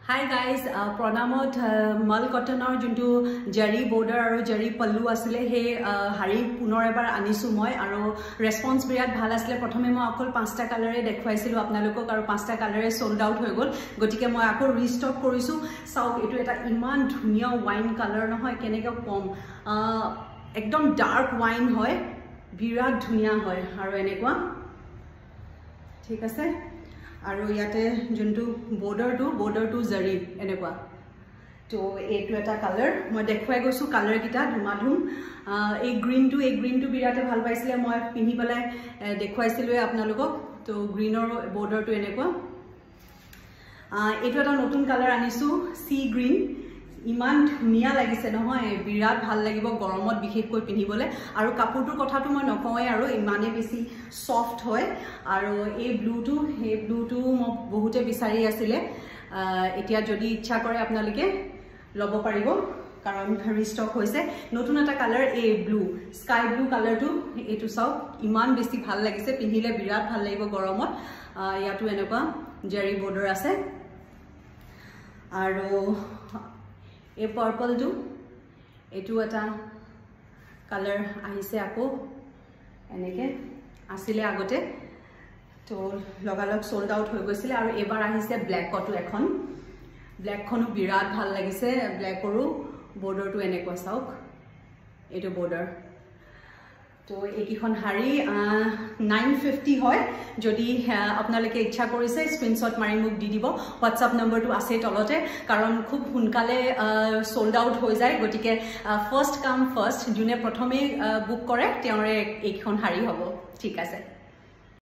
Hi guys, pranamot mal cottonor juntu jari border aru jari pallu asile he hari punor ebar anisu moi aru response birat bhal asile prothome moi akol 5ta color e dekhwaisilu apnalokok aru 5ta color e sold out hoy gol gotike moi akol restock korisu sauk etu eta iman dhuniya wine color nohoy keneka kom ekdom dark wine hoy birat dhuniya hoy aru enekwa thik ase আৰু ইয়াতে জুনটো border to zari এনেকুৱা তো এইটো এটা colour মই দেখুৱাই গৈছো colour কিটা ধুমাধুম এই গ্ৰীনটো বিৰাতে ভাল পাইছিলে মই পিনি পেলাই দেখুৱাইছিলো আপোনালোকক তো গ্ৰীনৰ borderটো এনেকুৱা এইটো এটা নতুন কালাৰ আনিছো সি গ্ৰীন ইমান ধুনিয়া লাগিছে নহয় বিৰাট ভাল লাগিব গৰমত বিশেষকৈ পিনিবলে আৰু কাপোৰটোৰ কথাটো মই নকওঁই আৰু ইমানে বেছি সফট হয় আৰু এই ব্লুটো মই বহুতে বিচাৰি আছিলে এতিয়া যদি ইচ্ছা কৰে আপোনালোকে লব পাৰিব কাৰণ ৰিষ্টক হৈছে নতুন এটা কালাৰ এই ব্লু স্কাই ব্লু কালাৰটো এটো চাও ইমান বেছি ভাল লাগিছে পিনিলে বিৰাট ভাল লাগিব গৰমত ইয়াটো এনেকুৱা জেৰি বৰ্ডাৰ আছে আৰু এই পার্পল টু এটু এটা কালার আহিছে আকো এনেকে আসিলে আগতে তো লগালগ সোল্ড আউট হৈ গৈছিল আৰু এবাৰ আহিছে ব্ল্যাক কটো এখন ব্ল্যাক খনো বিৰাট ভাল লাগিছে ব্ল্যাক কৰো বৰ্ডাৰটো এনেকুৱা চাওক এটো বৰ্ডাৰ তো এইখন হাৰি 950 হয় যদি আপোনালোকে ইচ্ছা কৰিছে স্ক্ৰিনশ্বট মাৰি মোক দি দিব WhatsApp নম্বৰটো আছে তলতে কাৰণ খুব হুনকালে সোল্ড আউট হৈ যায় গটিকে ফাৰ্স্ট কাম ফাৰ্স্ট জুনে প্ৰথমে বুক কৰে তেওঁৰে এইখন হাৰি হ'ব ঠিক আছে